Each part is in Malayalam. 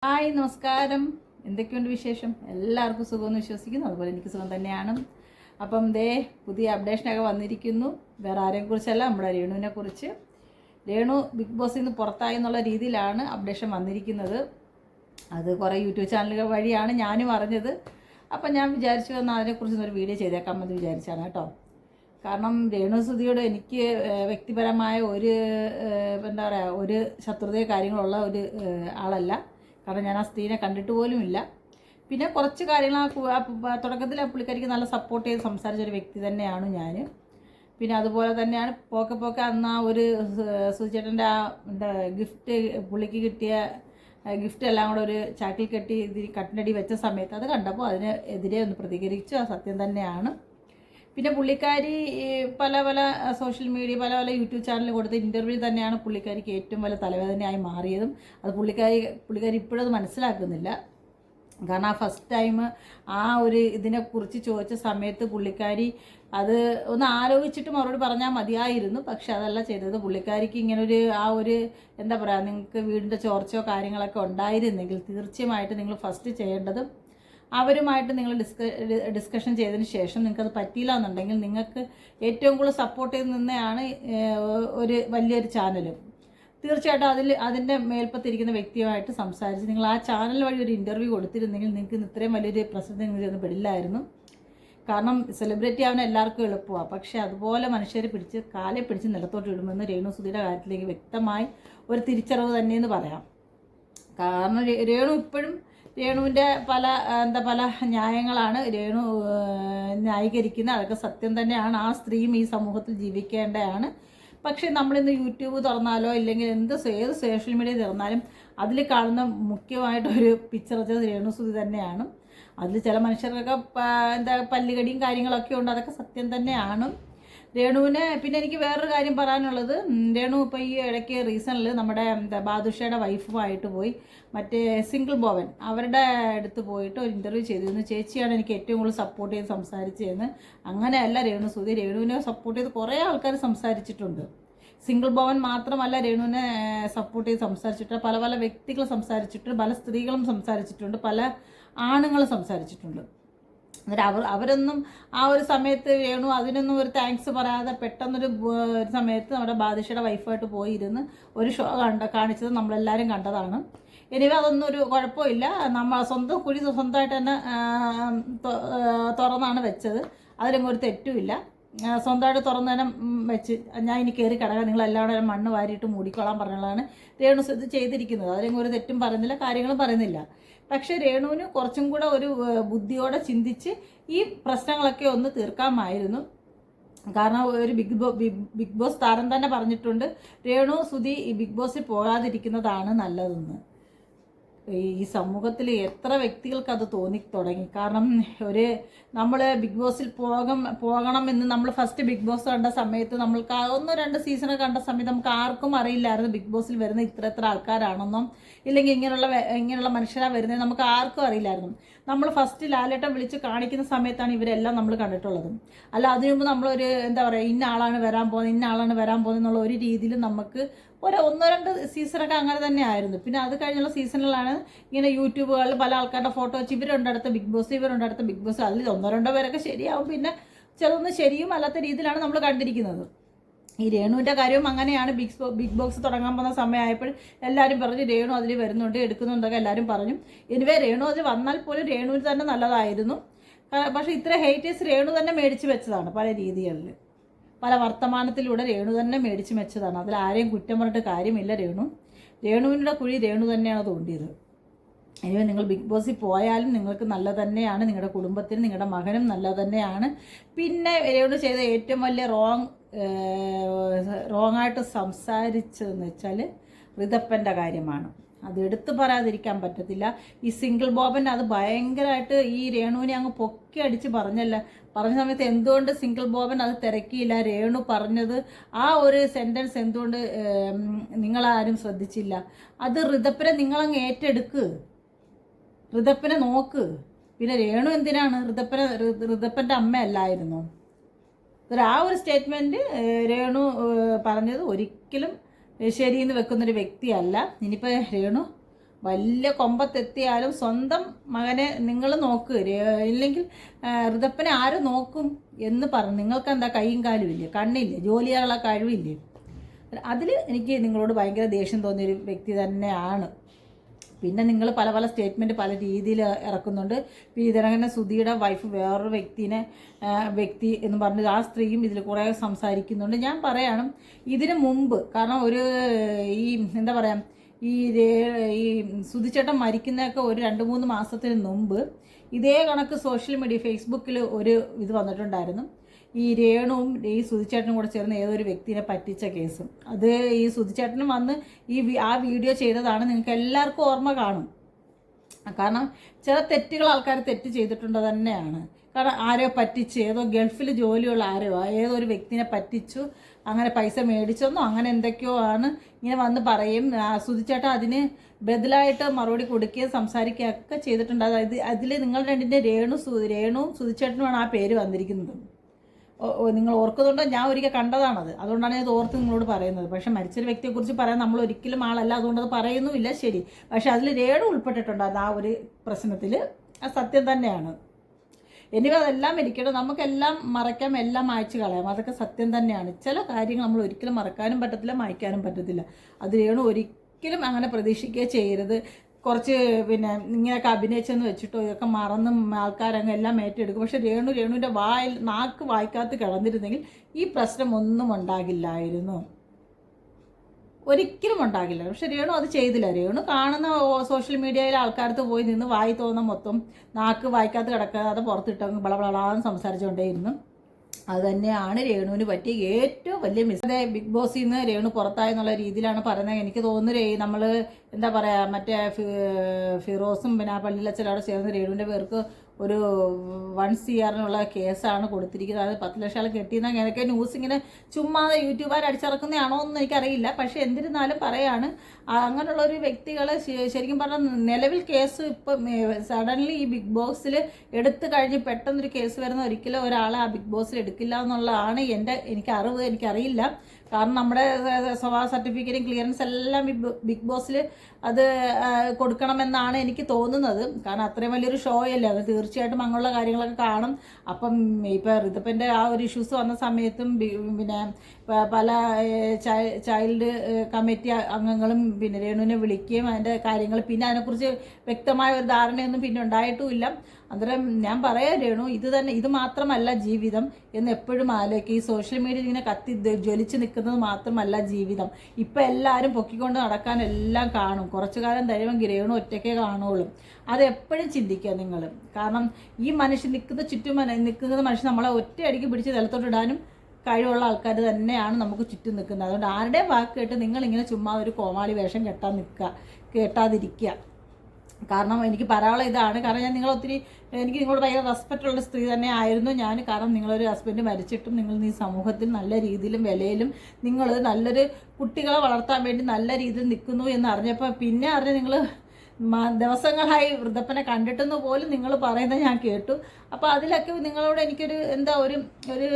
ഹായ് നമസ്കാരം. എന്തൊക്കെയുണ്ട് വിശേഷം? എല്ലാവർക്കും സുഖമെന്ന് വിശ്വസിക്കുന്നു. അതുപോലെ എനിക്ക് സുഖം തന്നെയാണ്. അപ്പം പുതിയ അപ്ഡേഷനൊക്കെ വന്നിരിക്കുന്നു. വേറെ ആരെയും കുറിച്ചല്ല, നമ്മുടെ രേണുവിനെ കുറിച്ച്. രേണു ബിഗ് ബോസിൽ നിന്ന് പുറത്തായി എന്നുള്ള രീതിയിലാണ് അപ്ഡേഷൻ വന്നിരിക്കുന്നത്. അത് കുറേ യൂട്യൂബ് ചാനലുകൾ വഴിയാണ് ഞാനും അറിഞ്ഞത്. അപ്പം ഞാൻ വിചാരിച്ചു എന്നാൽ അതിനെക്കുറിച്ചൊരു വീഡിയോ ചെയ്തേക്കാമെന്ന് വിചാരിച്ചാണ് കേട്ടോ. കാരണം രേണുസുധിയോട് എനിക്ക് വ്യക്തിപരമായ ഒരു എന്താ പറയുക, ഒരു ശത്രുതയോ കാര്യങ്ങളുള്ള ഒരു ആളല്ല. കാരണം ഞാൻ ആ സ്ത്രീനെ കണ്ടിട്ട് പോലുമില്ല. പിന്നെ കുറച്ച് കാര്യങ്ങൾ തുടക്കത്തിൽ ആ പുള്ളിക്കാരിക്ക് നല്ല സപ്പോർട്ട് ചെയ്ത് സംസാരിച്ചൊരു വ്യക്തി തന്നെയാണ് ഞാൻ. പിന്നെ അതുപോലെ തന്നെയാണ് പോക്കെ അന്ന് ആ ഒരു സുചേട്ടൻ്റെ ആ എന്താ ഗിഫ്റ്റ്, പുള്ളിക്ക് കിട്ടിയ ഗിഫ്റ്റ് എല്ലാം കൂടെ ഒരു ചാക്കിൽ കെട്ടി കട്ടിനടി വെച്ച സമയത്ത് അത് കണ്ടപ്പോൾ അതിനെതിരെ ഒന്ന് പ്രതികരിച്ചു. ആ സത്യം തന്നെയാണ്. പിന്നെ പുള്ളിക്കാരി പല സോഷ്യൽ മീഡിയ പല യൂട്യൂബ് ചാനലിൽ കൊടുത്ത ഇൻ്റർവ്യൂ തന്നെയാണ് പുള്ളിക്കാരിക്ക് ഏറ്റവും വലിയ തലവേദനയായി മാറിയതും. അത് പുള്ളിക്കാരി ഇപ്പോഴത് മനസ്സിലാക്കുന്നില്ല. കാരണം ആ ഫസ്റ്റ് ടൈം ആ ഒരു ഇതിനെക്കുറിച്ച് ചോദിച്ച സമയത്ത് പുള്ളിക്കാരി അത് ഒന്ന് ആലോചിച്ചിട്ട് മറുപടി പറഞ്ഞാൽ മതിയായിരുന്നു. പക്ഷെ അതല്ല ചെയ്തത്. പുള്ളിക്കാരിക്ക് ഇങ്ങനൊരു ആ ഒരു എന്താ പറയുക, നിങ്ങൾക്ക് വീടിൻ്റെ ചോർച്ചയോ കാര്യങ്ങളൊക്കെ ഉണ്ടായിരുന്നെങ്കിൽ തീർച്ചയായിട്ടും നിങ്ങൾ ഫസ്റ്റ് ചെയ്യേണ്ടത് അവരുമായിട്ട് നിങ്ങൾ ഡിസ്കഷൻ ചെയ്തതിന് ശേഷം നിങ്ങൾക്കത് പറ്റിയില്ല എന്നുണ്ടെങ്കിൽ നിങ്ങൾക്ക് ഏറ്റവും കൂടുതൽ സപ്പോർട്ട് ചെയ്ത് നിന്നെയാണ് ഒരു വലിയൊരു ചാനലും. തീർച്ചയായിട്ടും അതിൻ്റെ മേൽപ്പത്തിരിക്കുന്ന വ്യക്തിയുമായിട്ട് സംസാരിച്ച് നിങ്ങൾ ആ ചാനൽ വഴി ഒരു ഇൻ്റർവ്യൂ കൊടുത്തിരുന്നെങ്കിൽ നിങ്ങൾക്ക് ഇത്രയും വലിയൊരു പ്രസിദ്ധി നിങ്ങൾക്ക് പെടില്ലായിരുന്നു. കാരണം സെലിബ്രിറ്റി ആവാൻ എല്ലാവർക്കും എളുപ്പമാണ്. പക്ഷേ അതുപോലെ മനുഷ്യരെ കാലെ പിടിച്ച് നിലത്തോട്ട് ഇടുമെന്ന് രേണുസുധിയുടെ കാര്യത്തിലേക്ക് വ്യക്തമായി ഒരു തിരിച്ചറിവ് തന്നെയെന്ന് പറയാം. കാരണം രേണു ഇപ്പോഴും രേണുവിൻ്റെ പല ന്യായങ്ങളാണ് രേണു ന്യായീകരിക്കുന്നത്. അതൊക്കെ സത്യം തന്നെയാണ്. ആ സ്ത്രീയും ഈ സമൂഹത്തിൽ ജീവിക്കേണ്ടതാണ്. പക്ഷേ നമ്മളിന്ന് യൂട്യൂബ് തുറന്നാലോ ഇല്ലെങ്കിൽ ഏത് സോഷ്യൽ മീഡിയ തുറന്നാലും അതിൽ കാണുന്ന മുഖ്യമായിട്ടൊരു പിക്ചർ വെച്ചത് രേണുസുധി തന്നെയാണ്. അതിൽ ചില മനുഷ്യർക്കൊക്കെ പല്ലുകടിയും കാര്യങ്ങളൊക്കെ ഉണ്ട്. അതൊക്കെ സത്യം തന്നെയാണ്. രേണുവിനെ പിന്നെ എനിക്ക് വേറൊരു കാര്യം പറയാനുള്ളത്, രേണു ഇപ്പോൾ ഈ ഇടയ്ക്ക് റീസണിൽ നമ്മുടെ ബാദുഷയുടെ വൈഫുമായിട്ട് പോയി മറ്റേ സിംഗിൾ ബോവൻ അവരുടെ അടുത്ത് പോയിട്ട് ഒരു ഇൻ്റർവ്യൂ ചെയ്തിരുന്നു. ചേച്ചിയാണ് എനിക്ക് ഏറ്റവും കൂടുതൽ സപ്പോർട്ട് ചെയ്ത് സംസാരിച്ചതെന്ന്. അങ്ങനെയല്ല രേണുസുധി, രേണുവിനെ സപ്പോർട്ട് ചെയ്ത് കുറേ ആൾക്കാർ സംസാരിച്ചിട്ടുണ്ട്. സിംഗിൾ ബോവൻ മാത്രമല്ല രേണുവിനെ സപ്പോർട്ട് ചെയ്ത് സംസാരിച്ചിട്ടുണ്ട്. പല വ്യക്തികൾ സംസാരിച്ചിട്ടുണ്ട്, പല സ്ത്രീകളും സംസാരിച്ചിട്ടുണ്ട്, പല ആണുങ്ങളും സംസാരിച്ചിട്ടുണ്ട്. എന്നിട്ട് അവരൊന്നും ആ ഒരു സമയത്ത് രേണു അതിനൊന്നും ഒരു താങ്ക്സ് പറയാതെ പെട്ടെന്നൊരു സമയത്ത് നമ്മുടെ ബാദുഷയുടെ വൈഫായിട്ട് പോയിരുന്ന് ഒരു ഷോ കാണിച്ചത് നമ്മളെല്ലാവരും കണ്ടതാണ്. എനിവേ അതൊന്നും ഒരു കുഴപ്പമില്ല. നമ്മൾ സ്വന്തം കുഴി സ്വന്തമായിട്ട് തന്നെ തുറന്നാണ് വെച്ചത്. അതിലൊന്നും ഒരു തെറ്റുമില്ല. സ്വന്തമായിട്ട് തുറന്നു തന്നെ വെച്ച് ഞാൻ ഇനി കയറി കിടക്കാൻ നിങ്ങളെല്ലാവരും മണ്ണ് വാരിയിട്ട് മൂടിക്കോളാൻ പറഞ്ഞുള്ളതാണ് രേണു ഇത് ചെയ്തിരിക്കുന്നത്. അതിലൊന്നും ഒരു തെറ്റും പറയുന്നില്ല, കാര്യങ്ങളും പറയുന്നില്ല. പക്ഷേ രേണുവിന് കുറച്ചും കൂടെ ഒരു ബുദ്ധിയോടെ ചിന്തിച്ച് ഈ പ്രശ്നങ്ങളൊക്കെ ഒന്ന് തീർക്കാമായിരുന്നു. കാരണം ഒരു ബിഗ് ബോസ് താരം തന്നെ പറഞ്ഞിട്ടുണ്ട്, രേണുസുധി ഈ ബിഗ് ബോസിൽ പോകാതിരിക്കുന്നതാണ് നല്ലതെന്ന്. ഈ സമൂഹത്തിൽ എത്ര വ്യക്തികൾക്ക് അത് തുടങ്ങി. കാരണം നമ്മൾ ബിഗ് ബോസിൽ പോകണം എന്ന് നമ്മൾ ഫസ്റ്റ് ബിഗ് ബോസ് കണ്ട സമയത്ത് നമ്മൾക്ക് 1-2 സീസൺ കണ്ട സമയത്ത് നമുക്ക് ആർക്കും അറിയില്ലായിരുന്നു ബിഗ് ബോസിൽ വരുന്ന ഇത്ര ആൾക്കാരാണെന്നും ഇല്ലെങ്കിൽ ഇങ്ങനെയുള്ള മനുഷ്യരാണ് വരുന്നത് നമുക്ക് ആർക്കും അറിയില്ലായിരുന്നു. നമ്മൾ ഫസ്റ്റ് ലാലേട്ടൻ വിളിച്ച് കാണിക്കുന്ന സമയത്താണ് ഇവരെല്ലാം നമ്മൾ കണ്ടിട്ടുള്ളത്. അല്ല അതിനു മുമ്പ് നമ്മളൊരു എന്താ പറയുക, ഇന്ന ആളാണ് വരാൻ പോകുന്നത് എന്നുള്ള ഒരു രീതിയിൽ നമുക്ക് 1-2 സീസണൊക്കെ അങ്ങനെ തന്നെ ആയിരുന്നു. പിന്നെ അത് കഴിഞ്ഞുള്ള സീസണിലാണ് ഇങ്ങനെ യൂട്യൂബുകളിൽ പല ആൾക്കാരുടെ ഫോട്ടോ വെച്ച് ഇവരുണ്ടടുത്ത ബിഗ് ബോസ് അതിൽ 1-2 പേരൊക്കെ ശരിയാവും. പിന്നെ ചിലതൊന്നും ശരിയും അല്ലാത്ത രീതിയിലാണ് നമ്മൾ കണ്ടിരിക്കുന്നത്. ഈ രേണുവിൻ്റെ കാര്യവും അങ്ങനെയാണ്. ബിഗ് ബോക്സ് തുടങ്ങാൻ പോകുന്ന സമയമായപ്പോൾ എല്ലാവരും പറഞ്ഞു രേണു അതിൽ വരുന്നുണ്ട് എടുക്കുന്നുണ്ടൊക്കെ എല്ലാവരും പറഞ്ഞു. എനിവേ രേണു അതിൽ വന്നാൽ പോലും രേണുവിൽ തന്നെ നല്ലതായിരുന്നു. പക്ഷേ ഇത്ര ഹേറ്റേഴ്സ് രേണു തന്നെ മേടിച്ച് വെച്ചതാണ്. പല രീതികളിൽ പല വർത്തമാനത്തിലൂടെ രേണു തന്നെ മേടിച്ച് വെച്ചതാണ്. അതിൽ ആരെയും കുറ്റം പറഞ്ഞിട്ട് കാര്യമില്ല. രേണുവിൻ്റെ കുഴി രേണു തന്നെയാണ് തോണ്ടിയത്. ഇനി നിങ്ങൾ ബിഗ് ബോസിൽ പോയാലും നിങ്ങൾക്ക് നല്ല തന്നെയാണ്, നിങ്ങളുടെ കുടുംബത്തിനും നിങ്ങളുടെ മകനും നല്ല തന്നെയാണ്. പിന്നെ രേണു ചെയ്ത ഏറ്റവും വലിയ റോങ്ങായിട്ട് സംസാരിച്ചതെന്ന് വെച്ചാൽ ഋതപ്പൻ്റെ കാര്യമാണ്. അത് എടുത്തു പറയാതിരിക്കാൻ പറ്റത്തില്ല. ഈ സിംഗിൾ ബോബൻ അത് ഭയങ്കരമായിട്ട് ഈ രേണുവിനെ അങ്ങ് പൊക്കി അടിച്ച് പറഞ്ഞ സമയത്ത് എന്തുകൊണ്ട് സിംഗിൾ ബോബൻ അത് തിരക്കിയില്ല? രേണു പറഞ്ഞത് ആ ഒരു സെൻറ്റൻസ് എന്തുകൊണ്ട് നിങ്ങളാരും ശ്രദ്ധിച്ചില്ല? അത് ഋതപ്പനെ നിങ്ങളങ്ങ് ഏറ്റെടുക്ക്, ഋതപ്പനെ നോക്ക്. പിന്നെ രേണു എന്തിനാണ് ഋതപ്പൻ്റെ അമ്മയല്ലായിരുന്നു? ആ ഒരു സ്റ്റേറ്റ്മെൻറ്റ് രേണു പറഞ്ഞത് ഒരിക്കലും ശരിയെന്ന് വെക്കുന്നൊരു വ്യക്തിയല്ല. ഇനിയിപ്പോൾ രേണു വലിയ കൊമ്പത്തെത്തിയാലും സ്വന്തം മകനെ നിങ്ങൾ നോക്കുക, ഇല്ലെങ്കിൽ ഋതപ്പനെ ആര് നോക്കും എന്ന് പറഞ്ഞു. നിങ്ങൾക്ക് എന്താ കൈയും കാലും ഇല്ലേ, കണ്ണില്ലേ, ജോലി ചെയ്യാനുള്ള കഴിവില്ലേ? അതിൽ എനിക്ക് നിങ്ങളോട് ഭയങ്കര ദേഷ്യം തോന്നിയൊരു വ്യക്തി തന്നെയാണ്. പിന്നെ നിങ്ങൾ പല പല സ്റ്റേറ്റ്മെൻറ്റ് പല രീതിയിൽ ഇറക്കുന്നുണ്ട്. ഇതിനങ്ങനെ സുധിയുടെ വൈഫ് വേറൊരു വ്യക്തി എന്ന് പറഞ്ഞ് ആ സ്ത്രീയും ഇതിൽ കുറേ സംസാരിക്കുന്നുണ്ട്. ഞാൻ പറയണം, ഇതിന് മുമ്പ് കാരണം ഈ എന്താ പറയുക, ഈ സുധിച്ചേട്ടൻ മരിക്കുന്നതൊക്കെ ഒരു 2-3 മാസത്തിന് മുമ്പ് ഇതേ കണക്ക് സോഷ്യൽ മീഡിയ ഫേസ്ബുക്കിൽ ഒരു ഇത് വന്നിട്ടുണ്ടായിരുന്നു. ഈ രേണുവും ഈ സുധിച്ചേട്ടനും കൂടെ ചേർന്ന് ഏതൊരു വ്യക്തിനെ പറ്റിച്ച കേസും. അത് ഈ സുധിച്ചേട്ടനും വന്ന് ആ വീഡിയോ ചെയ്തതാണ്. നിങ്ങൾക്ക് എല്ലാവർക്കും ഓർമ്മ കാണും. കാരണം ചില തെറ്റുകൾ ആൾക്കാർ തെറ്റ് ചെയ്തിട്ടുണ്ട് തന്നെയാണ്. കാരണം ആരോ പറ്റിച്ച്, ഏതോ ഗൾഫിൽ ജോലിയുള്ള ഏതോ ഒരു വ്യക്തിനെ പറ്റിച്ചു, അങ്ങനെ പൈസ മേടിച്ചെന്നോ അങ്ങനെ എന്തൊക്കെയോ ആണ് ഇങ്ങനെ വന്ന് പറയും. സുധിച്ചേട്ടൻ അതിന് ബദലായിട്ട് മറുപടി കൊടുക്കുകയും സംസാരിക്കുകയൊക്കെ ചെയ്തിട്ടുണ്ട്. അതായത് അതിൽ നിങ്ങൾ രണ്ടിൻ്റെ രേണുവും സുധിച്ചേട്ടനുമാണ് ആ പേര് വന്നിരിക്കുന്നത്. നിങ്ങൾ ഓർക്കുന്നുണ്ടോ? ഞാൻ ഒരിക്കൽ കണ്ടതാണത്, അതുകൊണ്ടാണ് ഇത് ഓർത്ത് നിങ്ങളോട് പറയുന്നത്. പക്ഷേ മരിച്ചൊരു വ്യക്തിയെക്കുറിച്ച് പറയാൻ നമ്മൾ ഒരിക്കലും ആളല്ല, അതുകൊണ്ട് അത് പറയുന്നുമില്ല, ശരി. പക്ഷേ അതിൽ രേണു ഉൾപ്പെട്ടിട്ടുണ്ടായിരുന്നു ആ ഒരു പ്രശ്നത്തിൽ. അത് സത്യം തന്നെയാണ്. ഇനി അതെല്ലാം ഇരിക്കട്ടെ, നമുക്കെല്ലാം മറക്കാം, എല്ലാം മായ്ച്ചു കളയാം, അതൊക്കെ സത്യം തന്നെയാണ്. ചില കാര്യങ്ങൾ നമ്മൾ ഒരിക്കലും മറക്കാനും പറ്റത്തില്ല, മായ്ക്കാനും പറ്റത്തില്ല. അത് രേണു ഒരിക്കലും അങ്ങനെ പ്രതീക്ഷിക്കുകയോ ചെയ്യരുത്. കുറച്ച് ഇങ്ങനെയൊക്കെ അഭിനയിച്ചെന്ന് വെച്ചിട്ടോ ഇതൊക്കെ മറന്നും ആൾക്കാരങ്ങ് എല്ലാം ഏറ്റെടുക്കും. പക്ഷെ രേണുവിൻ്റെ നാക്ക് വായിക്കാത്ത കിടന്നിരുന്നെങ്കിൽ ഈ പ്രശ്നം ഒന്നും ഉണ്ടാകില്ലായിരുന്നു, ഒരിക്കലും ഉണ്ടാകില്ല. പക്ഷെ രേണു അത് ചെയ്തില്ല. രേണു കാണുന്ന സോഷ്യൽ മീഡിയയിലെ ആൾക്കാർക്ക് പോയി നിന്ന് വായി തോന്നുന്ന മൊത്തം നാക്ക് വായിക്കാത്ത കിടക്കാതെ പുറത്തിട്ടങ്ങ് ബളബളാന്ന് സംസാരിച്ചുകൊണ്ടേയിരുന്നു. അത് തന്നെയാണ് രേണുവിന് പറ്റിയ ഏറ്റവും വലിയ മിസ്. ബിഗ് ബോസിൽ നിന്ന് രേണു പുറത്തായെന്നുള്ള രീതിയിലാണ് പറയുന്നത്. എനിക്ക് തോന്നുന്നു നമ്മൾ എന്താ പറയുക, മറ്റേ ഫിറോസും പിന്നെ ആ പള്ളിയിലച്ചനോട് ചേർന്ന് രേണുവിൻ്റെ പേർക്ക് ഒരു 1 CR കേസാണ് കൊടുത്തിരിക്കുന്നത്. അത് 10 ലക്ഷം കെട്ടിയെന്ന് അങ്ങനെയൊക്കെ ന്യൂസ് ഇങ്ങനെ ചുമ്മാതെ യൂട്യൂബുകാർ അടിച്ചിറക്കുന്നതാണോ എന്ന് എനിക്കറിയില്ല. പക്ഷേ എന്നിരുന്നാലും പറയാണ്, അങ്ങനെയുള്ളൊരു വ്യക്തികളെ ശരിക്കും പറഞ്ഞാൽ നിലവിൽ കേസ് ഇപ്പം സഡൻലി ഈ ബിഗ് ബോക്സിൽ എടുത്തു കഴിഞ്ഞ് പെട്ടെന്നൊരു കേസ് വരുന്ന ഒരിക്കലും ഒരാളെ ആ ബിഗ് ബോക്സിൽ എടുക്കില്ല എന്നുള്ളതാണ് എനിക്ക് അറിവ്. എനിക്കറിയില്ല, കാരണം നമ്മുടെ സ്വഭാവ സർട്ടിഫിക്കറ്റും ക്ലിയറൻസ് എല്ലാം ബിഗ് ബോസിൽ അത് കൊടുക്കണമെന്നാണ് എനിക്ക് തോന്നുന്നത്. കാരണം അത്രയും വലിയൊരു ഷോ അല്ലേ അത്, തീർച്ചയായിട്ടും അങ്ങനെയുള്ള കാര്യങ്ങളൊക്കെ കാണും. അപ്പം ഇപ്പോൾ ഋതുപ്പൻ്റെ ആ ഒരു ഇഷ്യൂസ് വന്ന സമയത്തും പിന്നെ പല ചൈൽഡ് കമ്മിറ്റി അംഗങ്ങളും പിന്നെ രേണുവിനെ വിളിക്കുകയും അതിൻ്റെ കാര്യങ്ങൾ പിന്നെ അതിനെക്കുറിച്ച് വ്യക്തമായ ഒരു ധാരണയൊന്നും പിന്നെ ഉണ്ടായിട്ടുമില്ല. അന്നേരം ഞാൻ പറയാം, രേണു ഇത് മാത്രമല്ല ജീവിതം എന്ന് എപ്പോഴും ആലോചിക്കുക. ഈ സോഷ്യൽ മീഡിയയിൽ ഇങ്ങനെ ജ്വലിച്ച് നിൽക്കുന്നത് മാത്രമല്ല ജീവിതം. ഇപ്പം എല്ലാവരും പൊക്കിക്കൊണ്ട് നടക്കാൻ എല്ലാം കാണും. കുറച്ചു കാലം കഴിയുമെങ്കിൽ രേണു ഒറ്റയ്ക്കേ കാണുള്ളൂ. അതെപ്പോഴും ചിന്തിക്കുക നിങ്ങൾ. കാരണം ഈ മനുഷ്യൻ നിൽക്കുന്നത് മനുഷ്യൻ നമ്മളെ ഒറ്റയടിക്ക് പിടിച്ച് നിലത്തോട്ടിടാനും കഴിവുള്ള ആൾക്കാർ തന്നെയാണ് നമുക്ക് ചുറ്റും നിൽക്കുന്നത്. അതുകൊണ്ട് ആരുടെയും വാക്ക് കേട്ട് നിങ്ങളിങ്ങനെ ചുമ്മാ ഒരു കോമാളി വേഷം കേട്ടാതിരിക്കുക. കാരണം എനിക്ക് പറയാനുള്ള ഇതാണ്. കാരണം എനിക്ക് നിങ്ങളോട് ഭയങ്കര റെസ്പെക്റ്റുള്ള സ്ത്രീ തന്നെ ആയിരുന്നു ഞാൻ. കാരണം നിങ്ങളൊരു ഹസ്ബൻഡ് മരിച്ചിട്ടും നിങ്ങൾ ഈ സമൂഹത്തിൽ നല്ല രീതിയിലും വിലയിലും നിങ്ങൾ നല്ലൊരു കുട്ടികളെ വളർത്താൻ വേണ്ടി നല്ല രീതിയിൽ നിൽക്കുന്നു എന്ന് അറിഞ്ഞപ്പോൾ പിന്നെ നിങ്ങൾ ദിവസങ്ങളായി വൃദ്ധപ്പനെ കണ്ടിട്ടെന്ന് പോലും നിങ്ങൾ പറയുന്നത് ഞാൻ കേട്ടു. അപ്പോൾ അതിലൊക്കെ നിങ്ങളോട് എനിക്കൊരു ഒരു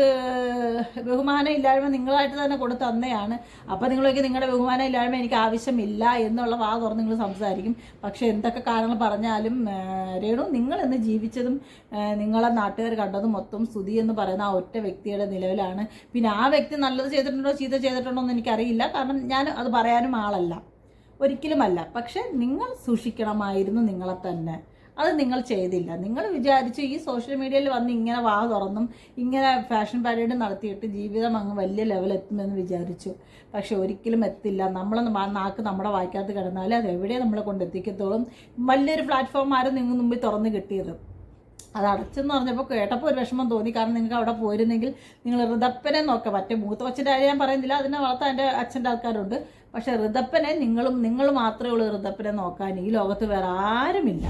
ബഹുമാനം ഇല്ലായ്മ നിങ്ങളായിട്ട് തന്നെ കൊടുത്ത് തന്നെയാണ്. അപ്പോൾ നിങ്ങളൊക്കെ നിങ്ങളുടെ ബഹുമാനം ഇല്ലായ്മ എനിക്ക് ആവശ്യമില്ല എന്നുള്ള വാ തുറന്ന് നിങ്ങൾ സംസാരിക്കും. പക്ഷേ എന്തൊക്കെ കാരണങ്ങൾ പറഞ്ഞാലും രേണു നിങ്ങളെന്ന് ജീവിച്ചതും നിങ്ങളെ നാട്ടുകാർ കണ്ടതും മൊത്തം സുധി എന്ന് പറയുന്ന ആ ഒറ്റ വ്യക്തിയുടെ നിലവിലാണ്. പിന്നെ ആ വ്യക്തി നല്ലത് ചെയ്തിട്ടുണ്ടോ ചീത്ത ചെയ്തിട്ടുണ്ടോ എന്ന് എനിക്കറിയില്ല. കാരണം ഞാൻ അത് പറയാനും ആളല്ല, ഒരിക്കലുമല്ല. പക്ഷെ നിങ്ങൾ സൂക്ഷിക്കണമായിരുന്നു നിങ്ങളെ തന്നെ. അത് നിങ്ങൾ ചെയ്തില്ല. നിങ്ങൾ വിചാരിച്ചു ഈ സോഷ്യൽ മീഡിയയിൽ വന്ന് ഇങ്ങനെ വാ തുറന്നും ഇങ്ങനെ ഫാഷൻ പാരേഡ് നടത്തിയിട്ട് ജീവിതം അങ്ങ് വലിയ ലെവലെത്തുമെന്ന് വിചാരിച്ചു. പക്ഷെ ഒരിക്കലും എത്തില്ല. നാക്ക് നമ്മുടെ വായിക്കകത്ത് കിടന്നാലേ അത് എവിടെ നമ്മളെ കൊണ്ടെത്തിക്കത്തോളും. വലിയൊരു പ്ലാറ്റ്ഫോം നിങ്ങൾ മുമ്പിൽ തുറന്ന് കിട്ടിയത് അത് അടച്ചെന്ന് പറഞ്ഞപ്പോൾ കേട്ടപ്പോൾ ഒരു വിഷമം തോന്നി. കാരണം നിങ്ങൾക്ക് അവിടെ പോയിരുന്നെങ്കിൽ നിങ്ങൾ ഋതപ്പനെ നോക്കുക. മറ്റേ മൂത്ത കൊച്ചിൻ്റെ കാര്യം ഞാൻ പറയുന്നില്ല, അതിനെ വളർത്താൻ എൻ്റെ അച്ഛൻ്റെ ആൾക്കാരുണ്ട്. പക്ഷേ ഋതപ്പനെ നിങ്ങൾ മാത്രമേ ഉള്ളൂ ഋതപ്പനെ നോക്കാൻ. ഈ ലോകത്ത് വേറെ ആരുമില്ല.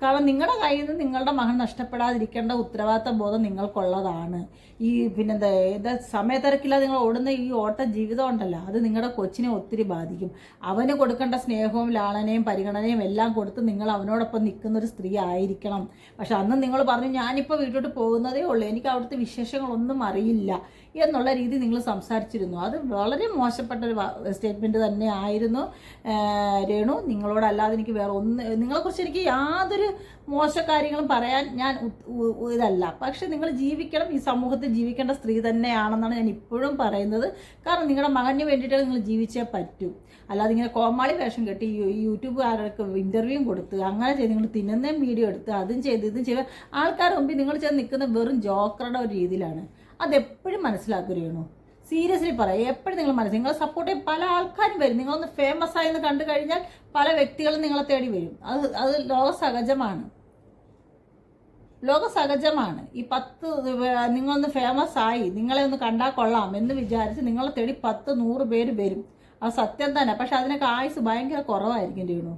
കാരണം നിങ്ങളുടെ കയ്യിൽ നിന്ന് നിങ്ങളുടെ മകൻ നഷ്ടപ്പെടാതിരിക്കേണ്ട ഉത്തരവാദിത്ത ബോധം നിങ്ങൾക്കുള്ളതാണ്. ഈ എന്താ സമയത്തിരക്കില്ലാതെ നിങ്ങൾ ഓടുന്ന ഈ ഓട്ട ജീവിതം ഉണ്ടല്ലോ, അത് നിങ്ങളുടെ കൊച്ചിനെ ഒത്തിരി ബാധിക്കും. അവന് കൊടുക്കേണ്ട സ്നേഹവും ലാളനയും പരിഗണനയും എല്ലാം കൊടുത്ത് നിങ്ങൾ അവനോടൊപ്പം നിൽക്കുന്നൊരു സ്ത്രീ ആയിരിക്കണം. പക്ഷെ അന്ന് നിങ്ങൾ പറഞ്ഞു ഞാനിപ്പോൾ വീട്ടിലോട്ട് പോകുന്നതേ ഉള്ളൂ, എനിക്ക് അവിടുത്തെ വിശേഷങ്ങളൊന്നും അറിയില്ല എന്നുള്ള രീതി നിങ്ങൾ സംസാരിച്ചിരുന്നു. അത് വളരെ മോശപ്പെട്ട ഒരു സ്റ്റേറ്റ്മെൻറ്റ് തന്നെ ആയിരുന്നു രേണു. നിങ്ങളോടല്ലാതെ എനിക്ക് വേറെ നിങ്ങളെക്കുറിച്ച് എനിക്ക് യാതൊരു മോശകാര്യങ്ങളും പറയാൻ ഞാൻ ഇതല്ല. പക്ഷെ നിങ്ങൾ ജീവിക്കണം, ഈ സമൂഹത്തിൽ ജീവിക്കേണ്ട സ്ത്രീ തന്നെയാണെന്നാണ് ഞാൻ ഇപ്പോഴും പറയുന്നത്. കാരണം നിങ്ങളുടെ മകന് വേണ്ടിയിട്ട് നിങ്ങൾ ജീവിച്ചേ പറ്റൂ. അല്ലാതെ ഇങ്ങനെ കോമാളി വേഷം കെട്ടി യൂട്യൂബുകാർക്ക് ഇൻ്റർവ്യൂവും കൊടുത്ത് അങ്ങനെ ചെയ്ത് നിങ്ങൾ തിന്നുന്ന വീഡിയോ എടുത്ത് അതും ചെയ്ത് ഇതും ചെയ്ത് ആൾക്കാരുടെ മുമ്പിൽ നിങ്ങൾ ചെന്ന് നിൽക്കുന്ന വെറും ജോക്കറുടെ ഒരു രീതിയിലാണ്. അതെപ്പോഴും മനസ്സിലാക്കുകയാണോ? സീരിയസ്ലി പറയാം, എപ്പോഴും നിങ്ങൾ നിങ്ങളെ സപ്പോർട്ട് ചെയ്യാൻ പല ആൾക്കാരും വരും. നിങ്ങളൊന്ന് ഫേമസ് ആയെന്ന് കണ്ടു കഴിഞ്ഞാൽ പല വ്യക്തികളും നിങ്ങളെ തേടി വരും. അത് ലോകസഹജമാണ്. ഈ 10 നിങ്ങളൊന്ന് ഫേമസ് ആയി, നിങ്ങളെ ഒന്ന് കണ്ടാൽ കൊള്ളാം എന്ന് വിചാരിച്ച് നിങ്ങളെ തേടി 10-100 പേര് വരും. അത് സത്യം തന്നെ. പക്ഷെ അതിനൊക്കെ ആയുസ് ഭയങ്കര കുറവായിരിക്കും രേണു.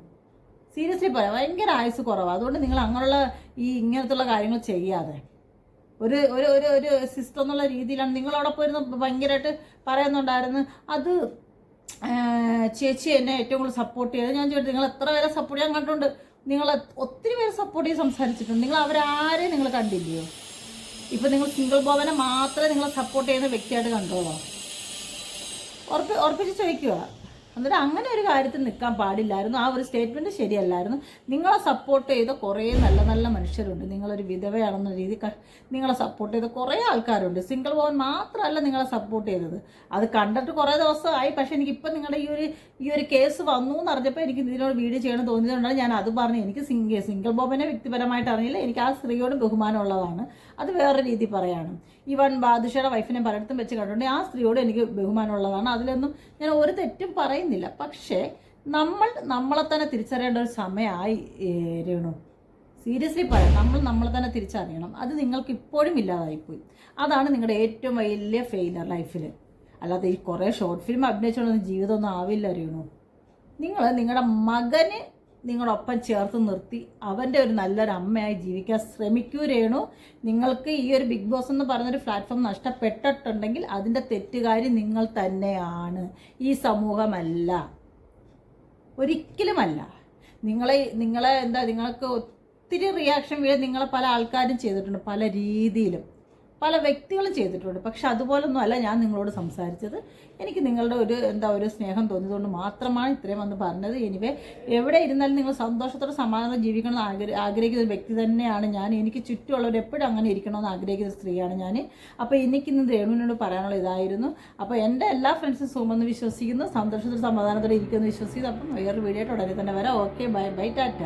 സീരിയസ്ലി പറയാം, ഭയങ്കര ആയുസ് കുറവാണ്. അതുകൊണ്ട് നിങ്ങൾ അങ്ങനെയുള്ള ഇങ്ങനത്തുള്ള കാര്യങ്ങൾ ചെയ്യാതെ ഒരു ഒരു ഒരു ഒരു സിസ്റ്റം എന്നുള്ള രീതിയിലാണ് നിങ്ങളോടൊപ്പം ഇരുന്ന് ഭയങ്കരമായിട്ട് പറയുന്നുണ്ടായിരുന്നു. അത് ചേച്ചി എന്നെ ഏറ്റവും കൂടുതൽ സപ്പോർട്ട് ചെയ്തത്. ഞാൻ ചോദിച്ചു, നിങ്ങൾ എത്ര പേരെ സപ്പോർട്ട് ചെയ്യാൻ കണ്ടിട്ടുണ്ട്? നിങ്ങൾ ഒത്തിരി പേര് സപ്പോർട്ട് ചെയ്ത് സംസാരിച്ചിട്ടുണ്ട്. നിങ്ങൾ അവരാരെയും നിങ്ങൾ കണ്ടില്ലയോ? ഇപ്പം നിങ്ങൾ സിംഗിൾ ബോബനെ മാത്രമേ നിങ്ങളെ സപ്പോർട്ട് ചെയ്യുന്ന വ്യക്തിയായിട്ട് കണ്ടോളോ? ഉറപ്പിച്ച് ചോദിക്കുക. എന്നിട്ട് അങ്ങനെ ഒരു കാര്യത്തിൽ നിൽക്കാൻ പാടില്ലായിരുന്നു. ആ ഒരു സ്റ്റേറ്റ്മെൻറ്റ് ശരിയല്ലായിരുന്നു. നിങ്ങളെ സപ്പോർട്ട് ചെയ്ത കുറേ നല്ല നല്ല മനുഷ്യരുണ്ട്. നിങ്ങളൊരു വിധവയാണെന്ന രീതി നിങ്ങളെ സപ്പോർട്ട് ചെയ്ത കുറേ ആൾക്കാരുണ്ട്. സിംഗിൾ ബോബൻ മാത്രമല്ല നിങ്ങളെ സപ്പോർട്ട് ചെയ്തത്. അത് കണ്ടിട്ട് കുറേ ദിവസമായി. പക്ഷെ എനിക്കിപ്പോൾ നിങ്ങളുടെ ഈ ഒരു കേസ് വന്നു എന്ന് അറിഞ്ഞപ്പോൾ എനിക്ക് ഇതിനോട് വീഡിയോ ചെയ്യണം തോന്നിയതുകൊണ്ടാണ് ഞാൻ അത് പറഞ്ഞു. എനിക്ക് സിംഗിൾ ബോബനെ വ്യക്തിപരമായിട്ട് അറിയില്ല. എനിക്ക് ആ സ്ത്രീയോട് ബഹുമാനമുള്ളതാണ്. അത് വേറൊരു രീതി പറയാണ്. ഈവൻ ബാദുഷയുടെ വൈഫിനെ പലയിടത്തും വെച്ച് കണ്ടിട്ടുണ്ട്. ആ സ്ത്രീയോട് എനിക്ക് ബഹുമാനമുള്ളതാണ്. അതിലൊന്നും ഞാൻ ഒരു തെറ്റും പറയുന്നില്ല. പക്ഷേ നമ്മളെ തന്നെ തിരിച്ചറിയേണ്ട ഒരു സമയമായി രേണു. സീരിയസ്ലി പറയാം, നമ്മളെ തന്നെ തിരിച്ചറിയണം. അത് നിങ്ങൾക്ക് ഇപ്പോഴും ഇല്ലാതായിപ്പോയി. അതാണ് നിങ്ങളുടെ ഏറ്റവും വലിയ ഫെയിലർ ലൈഫിൽ. അല്ലാതെ ഈ കുറേ ഷോർട്ട് ഫിലിം അഭിനയിച്ചുകൊണ്ടൊന്നും ജീവിതമൊന്നും ആവില്ല രേണു. നിങ്ങളുടെ മകന് നിങ്ങളൊപ്പം ചേർത്ത് നിർത്തി അവൻ്റെ ഒരു നല്ലൊരു അമ്മയായി ജീവിക്കാൻ ശ്രമിക്കൂ രേണു. നിങ്ങൾക്ക് ഈ ഒരു ബിഗ് ബോസ് എന്ന് പറഞ്ഞൊരു പ്ലാറ്റ്ഫോം നഷ്ടപ്പെട്ടിട്ടുണ്ടെങ്കിൽ അതിൻ്റെ തെറ്റുകാരി നിങ്ങൾ തന്നെയാണ്, ഈ സമൂഹമല്ല, ഒരിക്കലുമല്ല. നിങ്ങൾക്ക് ഒത്തിരി റിയാക്ഷൻ വീട് നിങ്ങളെ പല ആൾക്കാരും ചെയ്തിട്ടുണ്ട്, പല രീതിയിലും പല വ്യക്തികളും ചെയ്തിട്ടുണ്ട്. പക്ഷെ അതുപോലൊന്നും അല്ല ഞാൻ നിങ്ങളോട് സംസാരിച്ചത്. എനിക്ക് നിങ്ങളുടെ ഒരു സ്നേഹം തോന്നിയതുകൊണ്ട് മാത്രമാണ് ഇത്രയും വന്ന് പറഞ്ഞത്. എനിവേ, എവിടെ ഇരുന്നാലും നിങ്ങൾ സന്തോഷത്തോടെ സമാധാനം ജീവിക്കണം ആഗ്രഹിക്കുന്ന ഒരു വ്യക്തി തന്നെയാണ് ഞാൻ. എനിക്ക് ചുറ്റുമുള്ളവർ എപ്പോഴും അങ്ങനെ ഇരിക്കണമെന്ന് ആഗ്രഹിക്കുന്ന സ്ത്രീയാണ് ഞാൻ. അപ്പോൾ എനിക്കിന്ന് രേണുവിനോട് പറയാനുള്ള ഇതായിരുന്നു. അപ്പോൾ എൻ്റെ എല്ലാ ഫ്രണ്ട്സും സുഖമെന്ന് വിശ്വസിക്കുന്നു, സന്തോഷത്തോടെ സമാധാനത്തോടെ ഇരിക്കുമെന്ന് വിശ്വസിക്കുന്നു. അപ്പം വേറൊരു വീഡിയോ ആയിട്ട് ഉടനെ തന്നെ വരാം. Okay, bye bye, Tata.